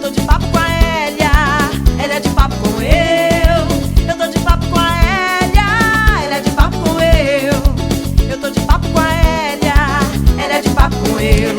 tô de papo com a Hélia, Hélia de papo com eu tô de papo com a Hélia, Hélia de papo com eu tô de papo com a Hélia, Hélia de papo com eu.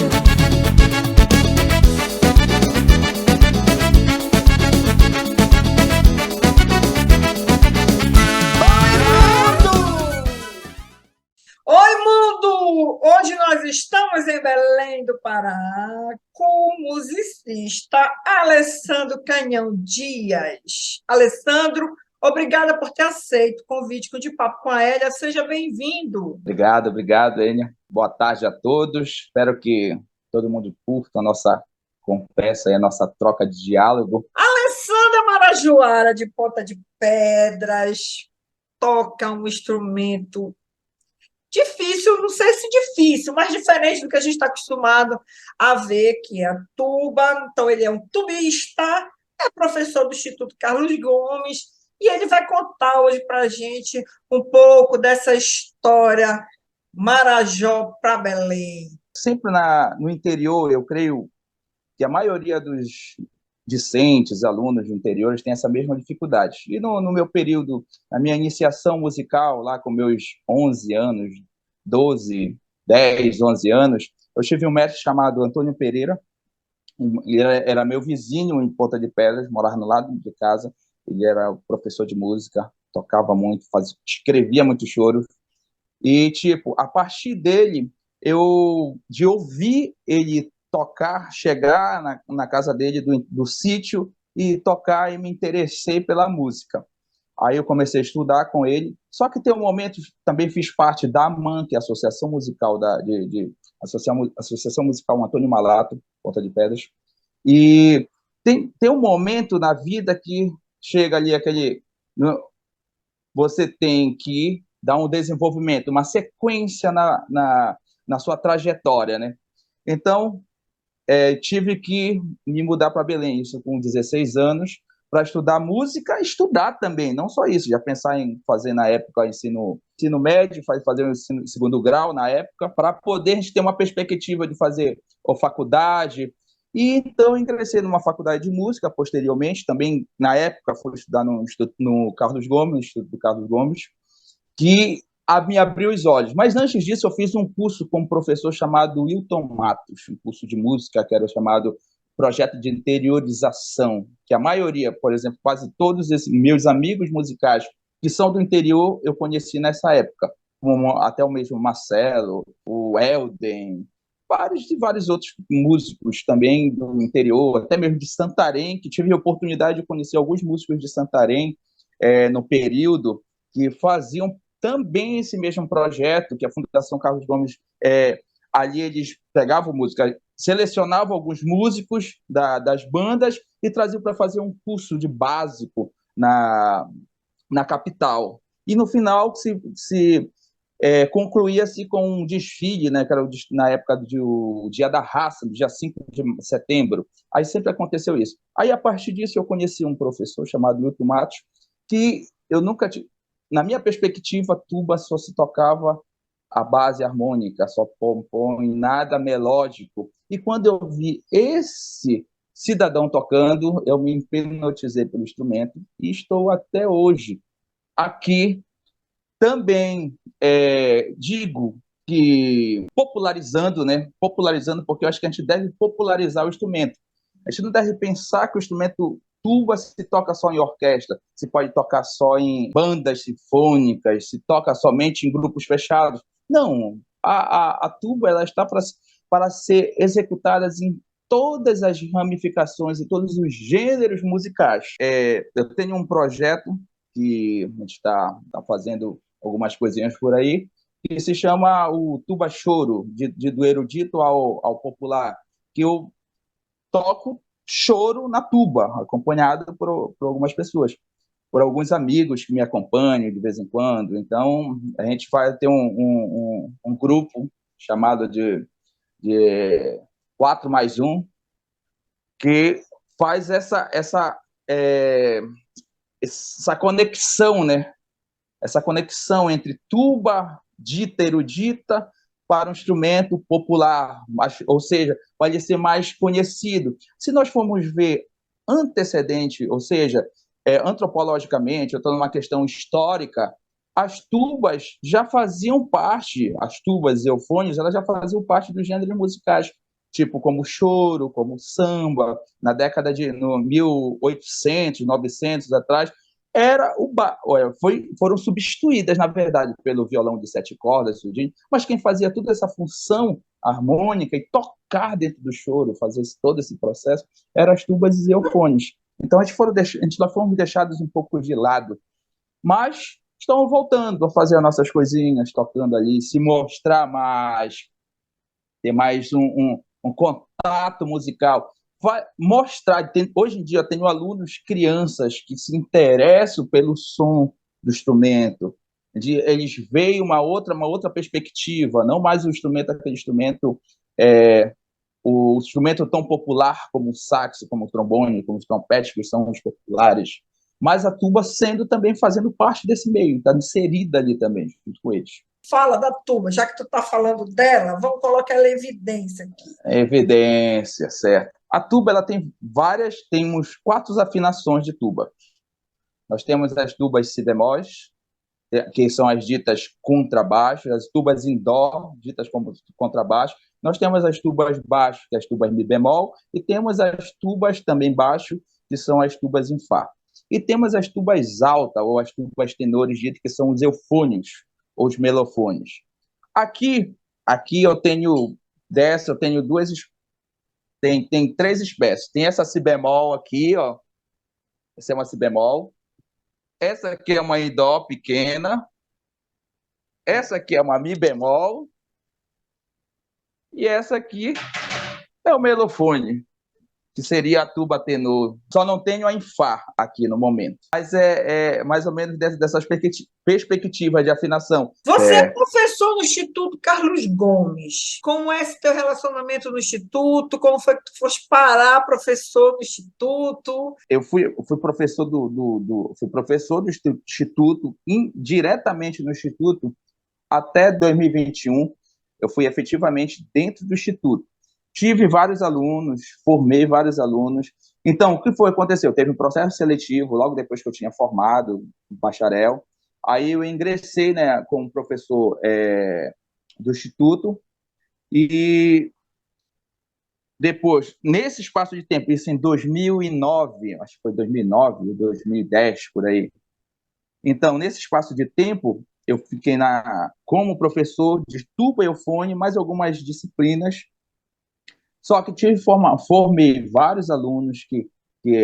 Oi, mundo! Hoje nós estamos em Belém do Pará com o musicista Alessandro Canhão Dias. Alessandro, obrigada por ter aceito o convite de Papo com a Hélia. Seja bem-vindo. Obrigado, Enia. Boa tarde a todos. Espero que todo mundo curta a nossa conversa e a nossa troca de diálogo. Alessandro é marajoara de Ponta de Pedras, toca um instrumento difícil, não sei se difícil, mas diferente do que a gente está acostumado a ver, que é a tuba. Então, ele é um tubista, é professor do Instituto Carlos Gomes, e ele vai contar hoje para a gente um pouco dessa história Marajó para Belém. Sempre no interior, eu creio que a maioria dos discentes, alunos do interior, têm essa mesma dificuldade. E no meu período, na minha iniciação musical, lá com meus 11 anos, 12, 10, 11 anos, eu tive um mestre chamado Antônio Pereira. Ele era meu vizinho em Ponta de Pedras, morava no lado de casa. Ele era professor de música, tocava muito, escrevia muitos choros. E, a partir dele, de ouvir ele tocar, chegar na casa dele do sítio e tocar, e me interessei pela música. Aí eu comecei a estudar com ele, só que tem um momento, também fiz parte da AMAN, que é a Associação Musical Associação Musical Antônio Malato, Ponta de Pedras, e tem um momento na vida que chega ali você tem que dar um desenvolvimento, uma sequência na sua trajetória, né? Então, tive que me mudar para Belém, isso com 16 anos, para estudar música, estudar também, não só isso, já pensar em fazer na época ensino médio, fazer o segundo grau na época, para poder a gente ter uma perspectiva de fazer faculdade. E então ingressei numa faculdade de música posteriormente, também na época fui estudar no Carlos Gomes, no Instituto do Carlos Gomes, que me abriu os olhos. Mas antes disso, eu fiz um curso com um professor chamado Wilton Matos, um curso de música que era chamado Projeto de Interiorização, que a maioria, por exemplo, quase todos esses meus amigos musicais que são do interior, eu conheci nessa época, como até o mesmo Marcelo, o Elden, vários outros músicos também do interior, até mesmo de Santarém, que tive a oportunidade de conhecer alguns músicos de Santarém no período, que faziam também esse mesmo projeto, que a Fundação Carlos Gomes, ali eles pegavam música, selecionavam alguns músicos das bandas e traziam para fazer um curso de básico na capital. E no final concluía-se com um desfile, né, que era na época do Dia da Raça, do dia 5 de setembro. Aí sempre aconteceu isso. Aí, a partir disso, eu conheci um professor chamado Wilton Matos, que eu nunca na minha perspectiva, tuba só se tocava a base harmônica, só pom-pom, e nada melódico. E quando eu vi esse cidadão tocando, eu me hipnotizei pelo instrumento e estou até hoje aqui. Também digo que popularizando, né? Popularizando, porque eu acho que a gente deve popularizar o instrumento. A gente não deve pensar que o instrumento tuba se toca só em orquestra, se pode tocar só em bandas sinfônicas, se toca somente em grupos fechados. Não, a tuba ela está para ser executada em todas as ramificações e todos os gêneros musicais. Eu tenho um projeto que a gente está fazendo algumas coisinhas por aí, que se chama o Tuba Choro, do erudito ao popular, que eu toco choro na tuba, acompanhado por algumas pessoas, por alguns amigos que me acompanham de vez em quando. Então, a gente vai ter um grupo chamado de 4 mais 1, que faz essa conexão, né? Essa conexão entre tuba dita erudita para um instrumento popular, ou seja, pode ser mais conhecido. Se nós formos ver antecedente, ou seja, antropologicamente, eu estou numa questão histórica, as tubas já faziam parte, as tubas e eufônios, elas já faziam parte dos gêneros musicais, tipo como choro, como samba, na década de no 1800, 900 atrás, foram substituídas, na verdade, pelo violão de 7 cordas, mas quem fazia toda essa função harmônica e tocar dentro do choro, fazer todo esse processo, eram as tubas e eufônios. Então, nós fomos deixados um pouco de lado, mas estão voltando a fazer as nossas coisinhas, tocando ali, se mostrar mais, ter mais um contato musical. Vai mostrar, hoje em dia eu tenho alunos, crianças, que se interessam pelo som do instrumento, eles veem uma outra perspectiva, não mais o instrumento, aquele instrumento, o instrumento tão popular como o sax, como o trombone, como os trompetes, que são os populares, mas a tuba fazendo parte desse meio, está inserida ali também, junto com eles. Fala da tuba, já que tu está falando dela, vamos colocar ela em evidência aqui. Evidência, certo. A tuba, ela temos 4 afinações de tuba. Nós temos as tubas si bemóis, que são as ditas contrabaixo, as tubas em dó, ditas como contrabaixo. Nós temos as tubas baixo, que é as tubas mi bemol, e temos as tubas também baixo, que são as tubas em fá. E temos as tubas alta, ou as tubas tenores, ditas que são os eufônios, ou os melofônios. Aqui eu tenho duas, tem 3 espécies. Tem essa si bemol aqui, ó. Essa é uma si bemol. Essa aqui é uma em dó pequena. Essa aqui é uma mi bemol. E essa aqui é o melofone, que seria a tuba tenor. Só não tenho a em fá aqui no momento. Mas é mais ou menos dessas perspectivas de afinação. Você é professor no Instituto Carlos Gomes. Como é esse teu relacionamento no Instituto? Como foi que tu foste parar professor no Instituto? Eu fui professor fui professor do Instituto, diretamente no Instituto, até 2021. Eu fui efetivamente dentro do Instituto. Tive vários alunos, formei vários alunos. Então, o que aconteceu? Teve um processo seletivo, logo depois que eu tinha formado o bacharel. Aí eu ingressei, né, como professor do Instituto, e depois, nesse espaço de tempo, isso em 2009, acho que foi 2009, 2010, por aí. Então, nesse espaço de tempo, eu fiquei como professor de tuba e eufone, mais algumas disciplinas. Só que formei vários alunos que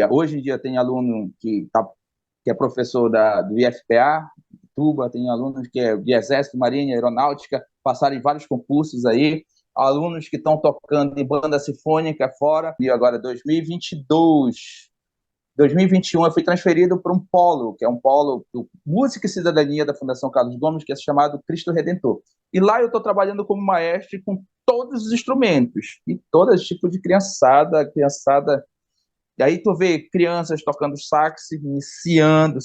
hoje em dia tem aluno que é professor do IFPA, tuba, tem alunos que é de Exército, Marinha, Aeronáutica, passaram em vários concursos aí, alunos que estão tocando em banda sinfônica fora, e agora 2021 eu fui transferido para um polo, que é um polo do Música e Cidadania da Fundação Carlos Gomes, que é chamado Cristo Redentor. E lá eu estou trabalhando como maestro com todos os instrumentos, e todo tipo de criançada. E aí tu vê crianças tocando sax, iniciando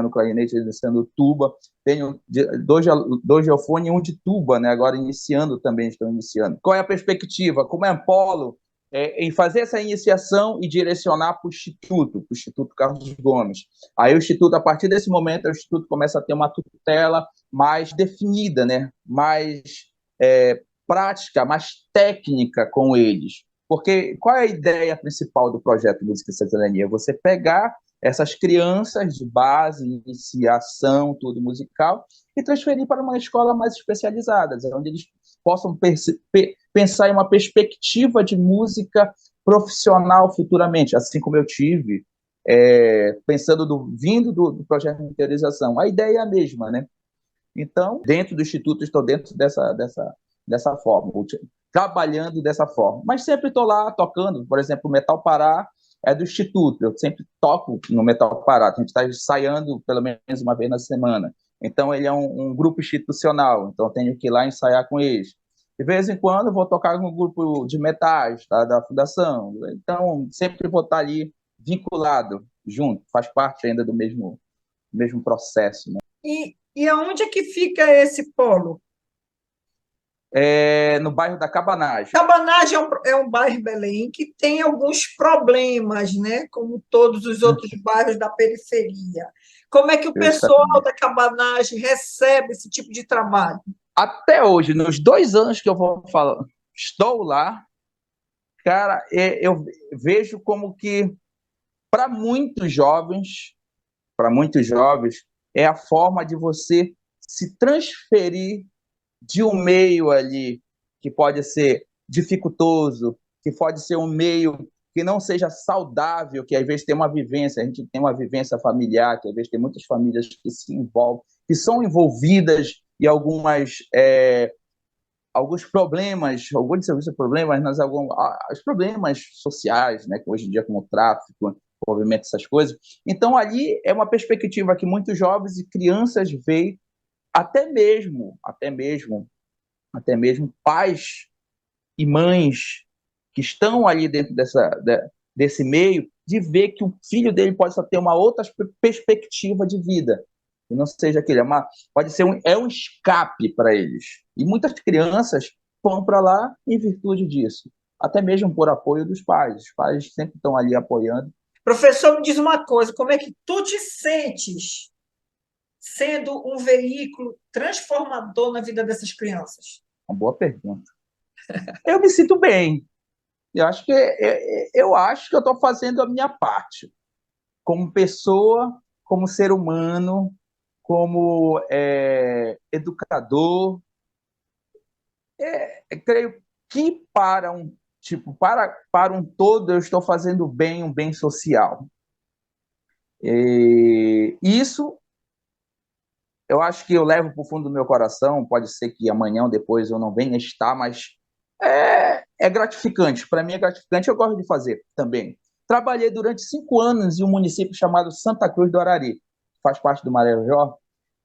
clarinete, iniciando tuba. Tenho 2 de eufone e 1 de tuba, né? Agora estão iniciando. Qual é a perspectiva? Como é um polo, em fazer essa iniciação e direcionar para o Instituto Carlos Gomes. Aí o Instituto, a partir desse momento, o Instituto começa a ter uma tutela mais definida, né? Mais prática, mais técnica com eles. Porque qual é a ideia principal do projeto Música e Cidadania? Você pegar essas crianças de base, iniciação, tudo musical, e transferir para uma escola mais especializada, onde eles possam pensar em uma perspectiva de música profissional futuramente, assim como eu tive, vindo do projeto de interiorização. A ideia é a mesma, né? Então, dentro do Instituto, estou dentro dessa forma, trabalhando dessa forma. Mas sempre estou lá tocando, por exemplo, o Metal Pará é do Instituto, eu sempre toco no Metal Pará, a gente está ensaiando pelo menos uma vez na semana. Então, ele é um grupo institucional, então eu tenho que ir lá ensaiar com eles. De vez em quando, eu vou tocar com um grupo de metais da Fundação. Então, sempre vou estar ali vinculado, junto, faz parte ainda do mesmo processo. Né? E aonde é que fica esse polo? no bairro da Cabanagem. Cabanagem é um bairro em Belém que tem alguns problemas, né? Como todos os outros bairros da periferia. Como é que o pessoal da Cabanagem recebe esse tipo de trabalho? Até hoje, nos 2 anos que eu vou falar, estou lá, cara, eu vejo como que para muitos jovens, é a forma de você se transferir de um meio ali que pode ser dificultoso, que pode ser um meio que não seja saudável, que às vezes tem uma vivência, a gente tem uma vivência familiar, que às vezes tem muitas famílias que se envolvem, que são envolvidas em alguns problemas, alguns problemas, mas os problemas sociais, né, que hoje em dia como o tráfico, envolvimento, essas coisas. Então ali é uma perspectiva que muitos jovens e crianças veem, até mesmo pais e mães que estão ali dentro desse meio, de ver que o filho dele pode só ter uma outra perspectiva de vida, e não seja aquele, pode ser um escape para eles. E muitas crianças vão para lá em virtude disso, até mesmo por apoio dos pais. Os pais sempre estão ali apoiando. Professor, me diz uma coisa, como é que tu te sentes sendo um veículo transformador na vida dessas crianças? Uma boa pergunta. Eu me sinto bem. Eu acho que eu estou fazendo a minha parte, como pessoa, como ser humano, como educador. Creio que para um todo eu estou fazendo bem, um bem social. E isso eu acho que eu levo para o fundo do meu coração. Pode ser que amanhã ou depois eu não venha estar, mas é gratificante. Para mim é gratificante, eu gosto de fazer também. Trabalhei durante 5 anos em um município chamado Santa Cruz do Arari, que faz parte do Marajó,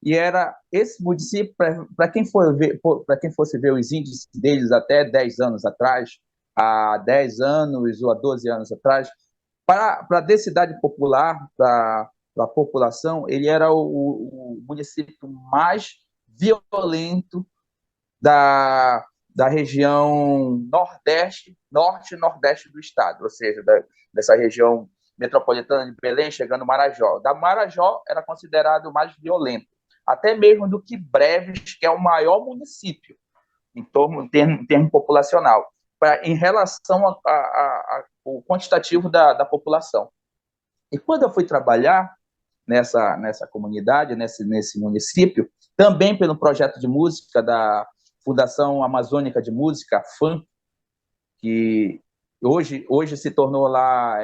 e era esse município, para quem fosse ver os índices deles até 10 anos atrás, há 10 anos ou há 12 anos atrás, para a densidade popular, para a população, ele era o município mais violento da região nordeste, norte e nordeste do estado, ou seja, dessa região metropolitana de Belém, chegando Marajó. Da Marajó era considerado mais violento, até mesmo do que Breves, que é o maior município em termo populacional, em relação ao quantitativo da população. E quando eu fui trabalhar nessa comunidade, nesse município, também pelo projeto de música da Fundação Amazônica de Música, FAM, que hoje se tornou lá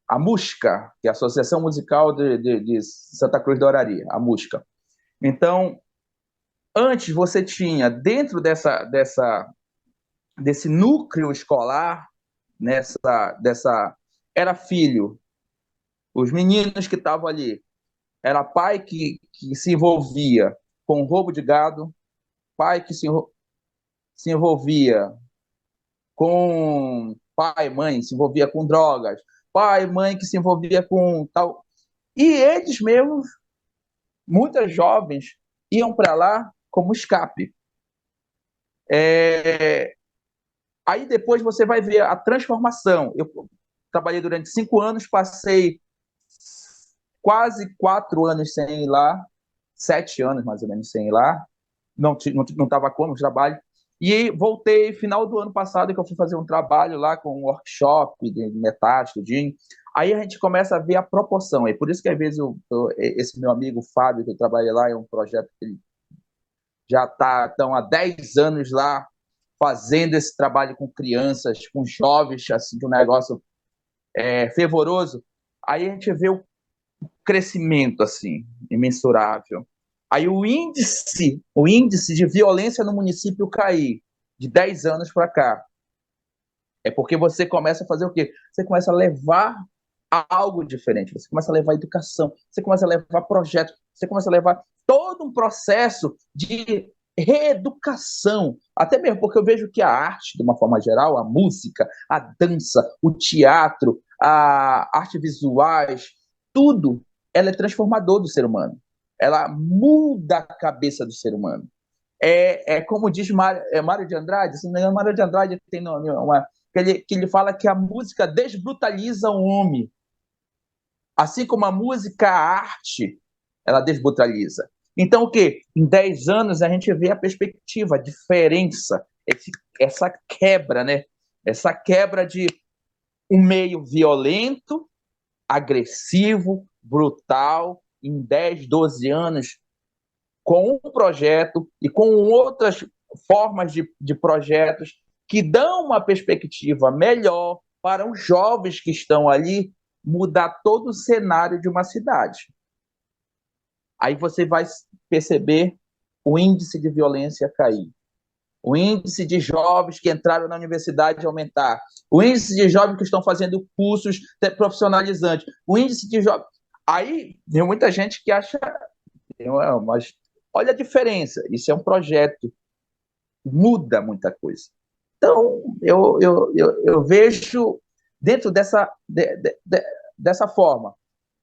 a MUSCA, que é a Associação Musical de Santa Cruz do Arari, a MUSCA. Então, antes você tinha, dentro desse núcleo escolar, era filho, os meninos que estavam ali, era pai que se envolvia com roubo de gado, pai que se envolvia com pai, mãe, se envolvia com drogas, pai, mãe que se envolvia com tal. E eles mesmos, muitas jovens, iam para lá como escape. Aí depois você vai ver a transformação. Eu trabalhei durante 5 anos, passei quase 4 anos sem ir lá, 7 anos mais ou menos sem ir lá, não estava como trabalho, e voltei final do ano passado, que eu fui fazer um trabalho lá com um workshop de metais, tudinho. Aí a gente começa a ver a proporção, e por isso que às vezes esse meu amigo Fábio, que eu trabalhei lá, é um projeto que ele já está há 10 anos lá, fazendo esse trabalho com crianças, com jovens, assim, um negócio fervoroso. Aí a gente vê o crescimento assim imensurável. Aí o índice de violência no município cair de 10 anos para cá. É porque você começa a fazer o quê? Você começa a levar algo diferente, você começa a levar educação, você começa a levar projetos, você começa a levar todo um processo de reeducação, até mesmo porque eu vejo que a arte, de uma forma geral, a música, a dança, o teatro, a arte visuais, tudo, ela é transformador do ser humano. Ela muda a cabeça do ser humano. como diz Mário de Andrade, se não me engano, Mário de Andrade tem que ele fala que a música desbrutaliza o homem, assim como a música, a arte, ela desbrutaliza. Então, o quê? Em 10 anos a gente vê a perspectiva, a diferença, essa quebra, né? Essa quebra de um meio violento, agressivo, brutal, em 10, 12 anos, com um projeto e com outras formas de projetos que dão uma perspectiva melhor para os jovens que estão ali, mudar todo o cenário de uma cidade. Aí você vai perceber o índice de violência cair, o índice de jovens que entraram na universidade aumentar, o índice de jovens que estão fazendo cursos profissionalizantes, o índice de jovens... Aí tem muita gente que acha... Mas olha a diferença, isso é um projeto, muda muita coisa. Então, eu vejo dentro dessa forma.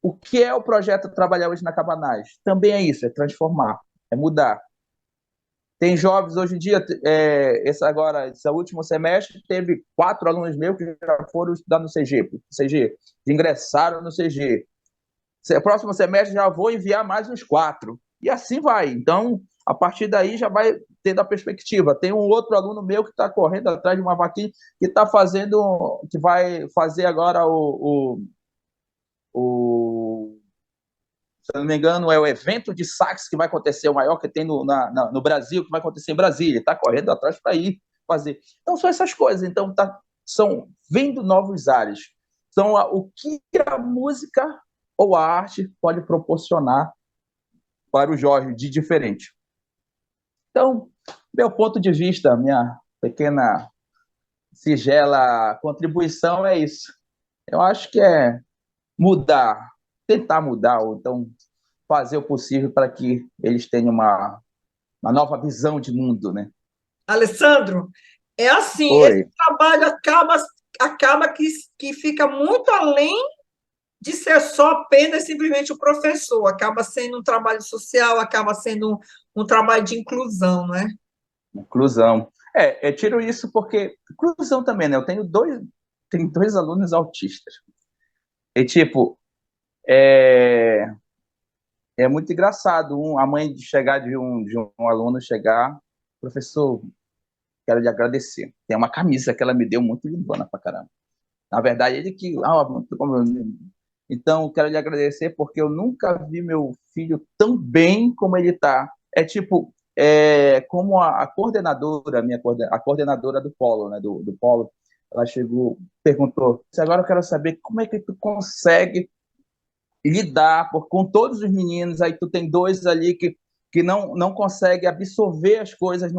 O que é o projeto Trabalhar Hoje na Cabanagem? Também é isso, é transformar, é mudar. Tem jovens hoje em dia, esse último semestre, teve 4 alunos meus que já foram estudar no CG, ingressaram no CG. Próximo semestre já vou enviar mais uns 4. E assim vai. Então, a partir daí já vai tendo a perspectiva. Tem um outro aluno meu que está correndo atrás de uma vaquinha que está fazendo, que vai fazer agora se eu não me engano, é o evento de sax que vai acontecer, o maior que tem no Brasil, que vai acontecer em Brasília. Está correndo atrás para ir fazer. Então, são essas coisas. Então, são vendo novos ares. São o que a música ou a arte pode proporcionar para o jovem de diferente. Então, meu ponto de vista, minha pequena, singela contribuição é isso. Eu acho que é mudar, tentar mudar, ou então fazer o possível para que eles tenham uma nova visão de mundo, né? Alessandro, é assim, Oi. esse trabalho acaba que fica muito além de ser só apenas simplesmente o professor, acaba sendo um trabalho social, acaba sendo um trabalho de inclusão, não é? Inclusão. Eu tiro isso porque... Inclusão também, né? Eu tenho dois alunos autistas. E, tipo, é muito engraçado a mãe de um aluno chegar, professor, quero lhe agradecer. Tem uma camisa que ela me deu muito lindona pra caramba. Na verdade, ele que... Então, quero lhe agradecer porque eu nunca vi meu filho tão bem como ele está. É tipo, como a coordenadora, a coordenadora do Polo, né, do Polo, ela chegou, perguntou, agora eu quero saber como é que tu consegue lidar com todos os meninos, aí tu tem 2 ali que não consegue absorver as coisas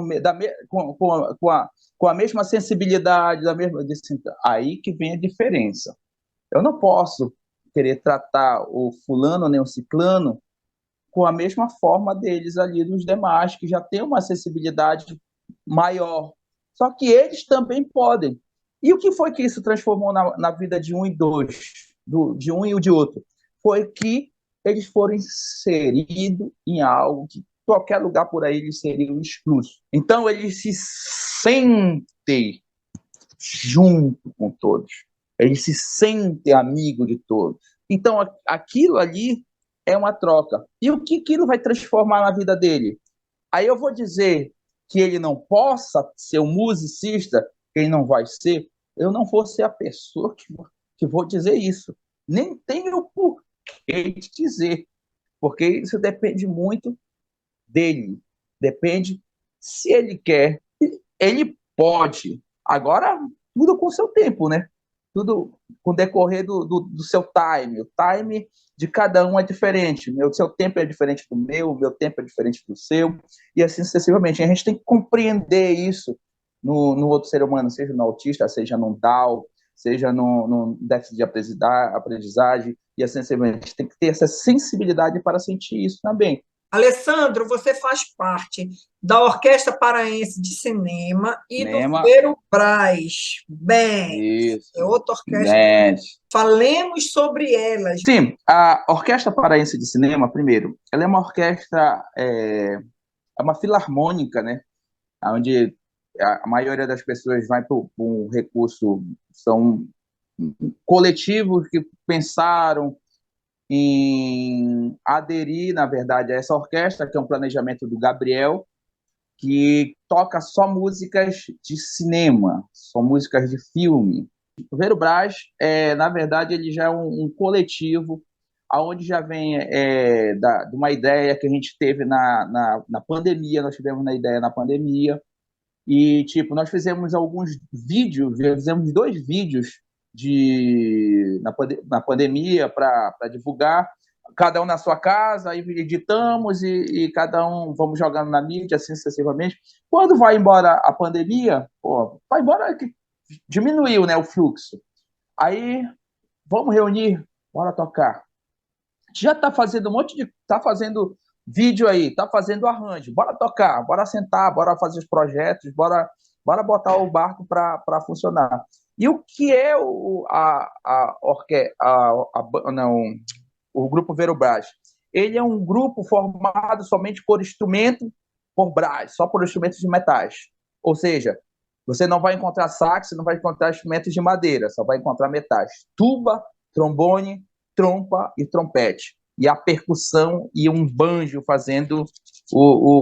com a mesma sensibilidade, aí que vem a diferença. Eu não posso querer tratar o fulano nem o ciclano com a mesma forma deles ali, dos demais, que já tem uma acessibilidade maior. Só que eles também podem. E o que foi que isso transformou na vida de um e dois, de um e o de outro? Foi que eles foram inseridos em algo que qualquer lugar por aí eles seriam exclusos. Então, eles se sentem junto com todos. Ele se sente amigo de todos. Então, aquilo ali é uma troca. E o que aquilo vai transformar na vida dele? Aí eu vou dizer que ele não possa ser um musicista, que ele não vai ser, eu não vou ser a pessoa que vou dizer isso. Nem tenho porquê de dizer, porque isso depende muito dele. Depende se ele quer. Ele pode. Agora, tudo com o seu tempo, né? Tudo com o decorrer do seu time. O time de cada um é diferente. O seu tempo é diferente do meu tempo é diferente do seu, e assim sucessivamente. A gente tem que compreender isso no outro ser humano, seja no autista, seja no Down, seja no déficit de aprendizagem, e assim sucessivamente. A gente tem que ter essa sensibilidade para sentir isso também. Alessandro, você faz parte da Orquestra Paraense de Cinema e Cinema. do Vero Brás. Bem, Isso. é outra orquestra. Bem. Falemos sobre elas. Sim, a Orquestra Paraense de Cinema, primeiro, ela é uma orquestra é uma filarmônica, né? Onde a maioria das pessoas vai para um recurso, são coletivos que pensaram em aderir, na verdade, a essa orquestra, que é um planejamento do Gabriel, que toca só músicas de cinema, só músicas de filme. O Vero Brás, na verdade, ele já é um coletivo, aonde já vem de uma ideia que a gente teve na pandemia, nós tivemos na ideia na pandemia, e, tipo, nós fizemos alguns vídeos, fizemos 2 vídeos na pandemia para divulgar, cada um na sua casa, aí editamos e cada um vamos jogando na mídia, assim sucessivamente. Quando vai embora a pandemia, pô, vai embora que diminuiu, né, o fluxo. Aí, vamos reunir, bora tocar. Já está fazendo tá fazendo vídeo aí, tá fazendo arranjo, bora tocar, bora sentar, bora fazer os projetos, bora botar o barco para funcionar. E o que é o Grupo Vero Brás? Ele é um grupo formado somente por instrumento, por brás, só por instrumentos de metais. Ou seja, você não vai encontrar sax, não vai encontrar instrumentos de madeira, só vai encontrar metais. Tuba, trombone, trompa e trompete. E a percussão e um banjo fazendo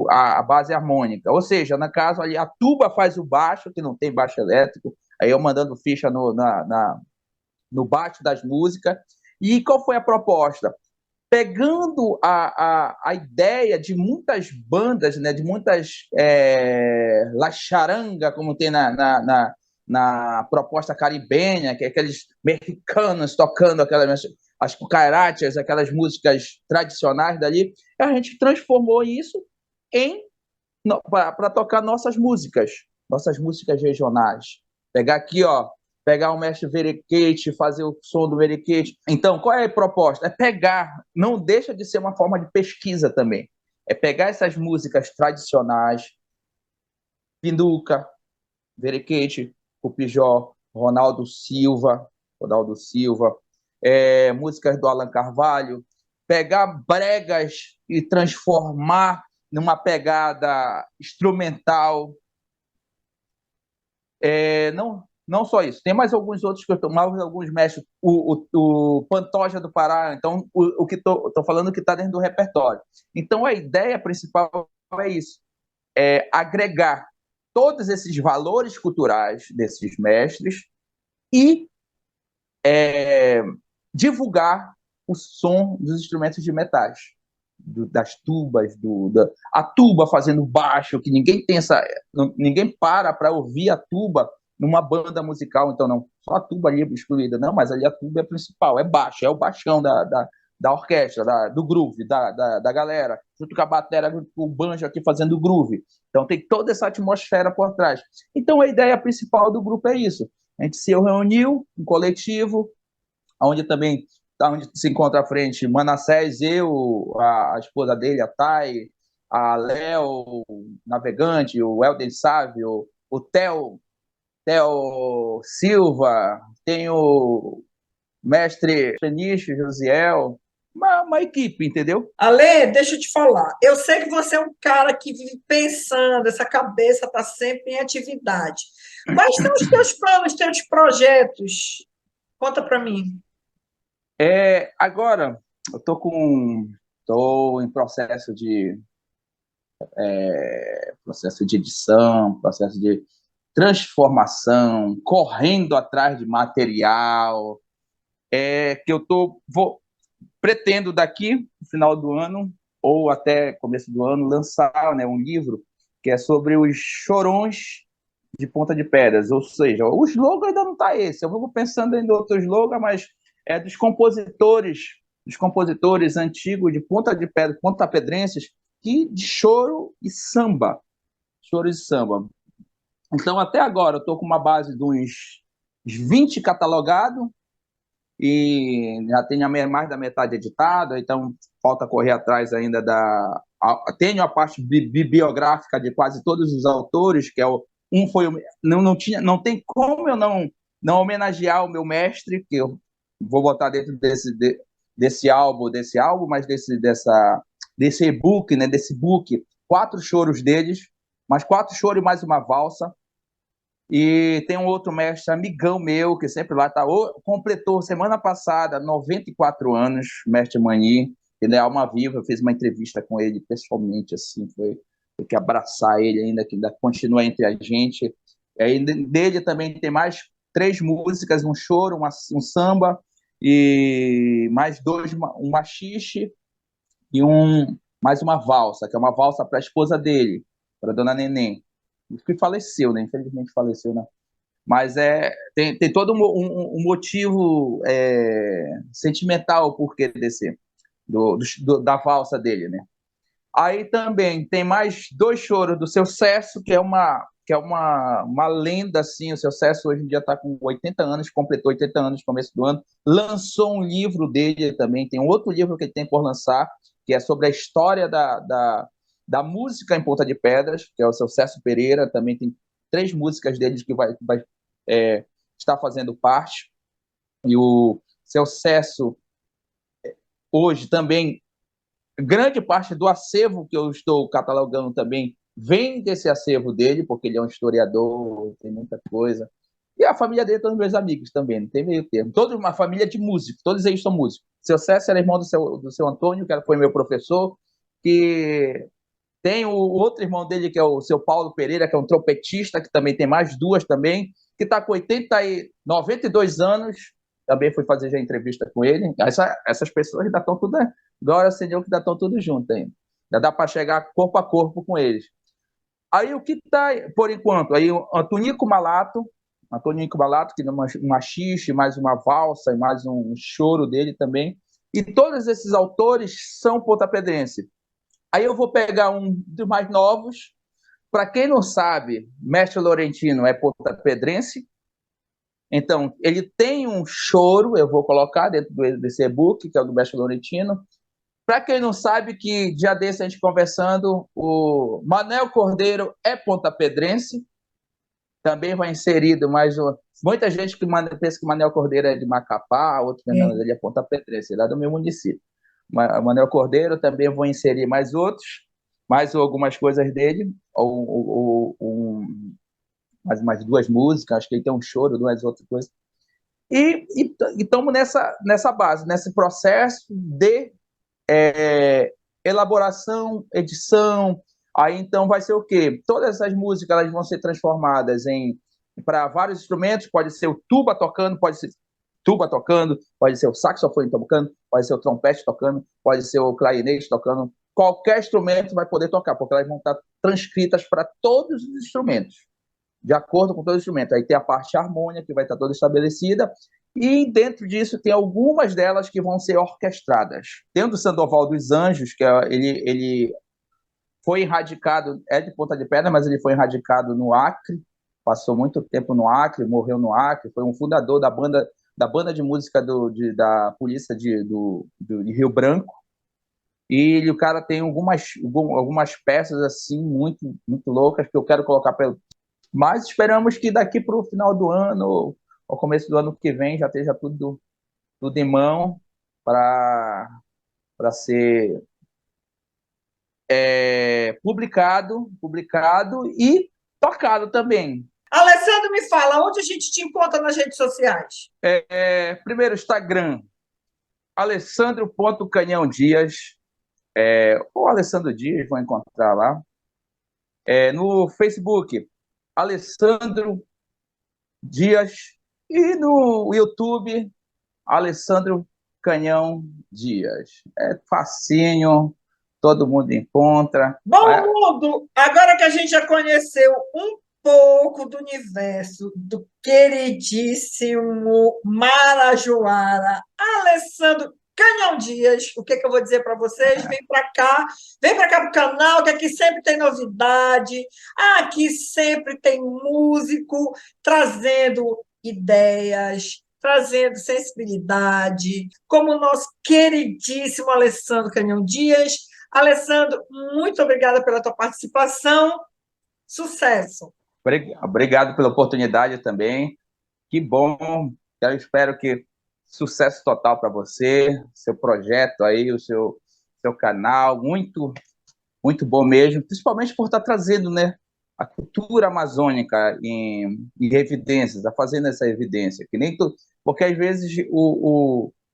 a base harmônica. Ou seja, no caso ali, a tuba faz o baixo, que não tem baixo elétrico, aí eu mandando ficha no baixo das músicas. E qual foi a proposta? Pegando a ideia de muitas bandas, né, de muitas la charanga, como tem na proposta caribenha, que é aqueles mexicanos tocando as cucarachas, aquelas músicas tradicionais dali, a gente transformou isso para tocar nossas músicas regionais. Pegar aqui, ó, pegar o mestre Verequete, fazer o som do Verequete. Então, qual é a proposta? É pegar, não deixa de ser uma forma de pesquisa também, é pegar essas músicas tradicionais, Pinduca, Verequete, Cupijó, Ronaldo Silva, músicas do Alan Carvalho, pegar bregas e transformar numa pegada instrumental. Não só isso, tem mais alguns outros que eu mais alguns mestres, o Pantoja do Pará, então o que estou falando que está dentro do repertório. Então a ideia principal é isso, é agregar todos esses valores culturais desses mestres e divulgar o som dos instrumentos de metais, das tubas, a tuba fazendo baixo, que ninguém pensa, ninguém para ouvir a tuba numa banda musical, então não, só a tuba ali excluída, não, mas ali a tuba é principal, é baixo, é o baixão da orquestra, do groove, da galera, junto com a bateria, com o banjo aqui fazendo groove. Então tem toda essa atmosfera por trás. Então a ideia principal do grupo é isso. A gente se reuniu, um coletivo, onde também onde se encontra à frente Manassés, a esposa dele, a Thay, a Léo Navegante, o Helder Sávio, o Theo Silva, tem o mestre Feniche, Josiel, uma equipe, entendeu? Ale, deixa eu te falar. Eu sei que você é um cara que vive pensando, essa cabeça está sempre em atividade. Quais são os teus planos, teus projetos? Conta para mim. Agora, eu estou em processo de edição, processo de transformação, correndo atrás de material, que eu pretendo daqui no final do ano ou até começo do ano lançar, né, um livro que é sobre os chorões de Ponta de Pedras, ou seja, o slogan ainda não está esse, eu vou pensando em outro slogan, mas é dos compositores antigos de Ponta de Pedra, pontapedrenses, de choro e samba. Então, até agora, eu estou com uma base de uns 20 catalogados e já tenho mais da metade editada, então falta correr atrás ainda tenho a parte bibliográfica de quase todos os autores, que não tem como eu não homenagear o meu mestre, que eu vou botar dentro desse álbum, mas desse e-book, né, desse book, 4 choros deles, mais 4 choros e mais uma valsa. E tem um outro mestre, amigão meu, que sempre lá está, completou semana passada 94 anos, mestre Mani. Ele é alma viva, eu fiz uma entrevista com ele pessoalmente, assim, foi que abraçar ele ainda, que ainda continua entre a gente. Aí dele também tem mais 3 músicas, um choro, um samba, e mais 2, um machixe e mais uma valsa, que é uma valsa para a esposa dele, para a dona Neném, que faleceu, né? Infelizmente faleceu, né? Mas tem todo um motivo sentimental por que desse, da valsa dele, né? Aí também tem mais 2 choros do Seu Cesso, que é uma lenda, assim. O Seu Cesso hoje em dia está com 80 anos, completou 80 anos no começo do ano, lançou um livro dele também, tem outro livro que ele tem por lançar, que é sobre a história da música em Ponta de Pedras, que é o Seu Cesso Pereira, também tem 3 músicas dele que vai estar fazendo parte, e o Seu Cesso hoje também, grande parte do acervo que eu estou catalogando também vem desse acervo dele, porque ele é um historiador, tem muita coisa. E a família dele, todos meus amigos também, não tem meio termo. Toda uma família de músicos, todos eles são músicos. Seu César era irmão do seu Antônio, que foi meu professor, que tem o outro irmão dele, que é o seu Paulo Pereira, que é um trompetista, que também tem mais 2 também, que está com 92 anos, também fui fazer já entrevista com ele. Essas pessoas ainda estão tudo, glória ao Senhor, que ainda estão tudo junto ainda. Já dá para chegar corpo a corpo com eles. Aí o que está, por enquanto, aí o Antonico Malato, que é uma machixe, mais uma valsa e mais um choro dele também. E todos esses autores são pontapedrense. Aí eu vou pegar um dos mais novos. Para quem não sabe, Mestre Laurentino é pontapedrense. Então, ele tem um choro, eu vou colocar dentro desse e-book, que é o do Mestre Laurentino. Para quem não sabe, que já desse a gente conversando, o Manel Cordeiro é pontapedrense, também vai inserido mais um. Muita gente que pensa que Manel Cordeiro é de Macapá, outros não, ele é pontapedrense, ele é do meu município. Manel Cordeiro, também vou inserir mais outros, mais algumas coisas dele, mais 2 músicas, acho que ele tem um choro, 2 outras coisas. E estamos nessa base, nesse processo de elaboração, edição. Aí então vai ser o quê? Todas essas músicas elas vão ser transformadas para vários instrumentos, pode ser o tuba tocando, pode ser o saxofone tocando, pode ser o trompete tocando, pode ser o clarinete tocando, qualquer instrumento vai poder tocar, porque elas vão estar transcritas para todos os instrumentos, de acordo com todo instrumento. Aí tem a parte harmônica, que vai estar toda estabelecida, e dentro disso tem algumas delas que vão ser orquestradas. Tem o do Sandoval dos Anjos, que ele foi enradicado, é de Ponta de Pedra, mas ele foi enradicado no Acre, passou muito tempo no Acre, morreu no Acre, foi um fundador da banda de música da polícia de Rio Branco. E o cara tem algumas peças assim muito, muito loucas que eu quero colocar para ele. Mas esperamos que daqui para o final do ano, ao começo do ano que vem, já esteja tudo em mão para ser publicado e tocado também. Alessandro, me fala, onde a gente te encontra nas redes sociais? Primeiro, Instagram, Alessandro.Canhão Dias, ou Alessandro Dias, vão encontrar lá. No Facebook, Alessandro Dias, e no YouTube, Alessandro Canhão Dias. É facinho, todo mundo encontra. Bom mundo, agora que a gente já conheceu um pouco do universo do queridíssimo Marajoara, Alessandro Canhão Dias, o que eu vou dizer para vocês? Vem para cá pro canal, que aqui sempre tem novidade, aqui sempre tem músico trazendo ideias, trazendo sensibilidade, como o nosso queridíssimo Alessandro Canhão Dias. Alessandro, muito obrigada pela tua participação. Sucesso. Obrigado pela oportunidade também. Que bom. Eu espero que sucesso total para você, seu projeto aí, o seu canal. Muito muito bom mesmo, principalmente por estar trazendo, né, a cultura amazônica em evidências, a fazendo essa evidência, que nem tu, porque às vezes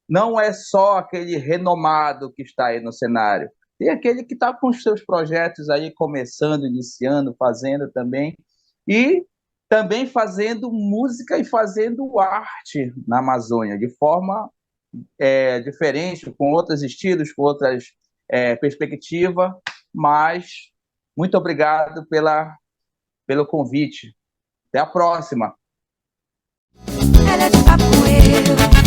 não é só aquele renomado que está aí no cenário, tem aquele que está com os seus projetos aí começando, iniciando, fazendo também, e também fazendo música e fazendo arte na Amazônia, de forma diferente, com outros estilos, com outras perspectivas, mas muito obrigado pelo convite. Até a próxima. Ela é de papo com eu.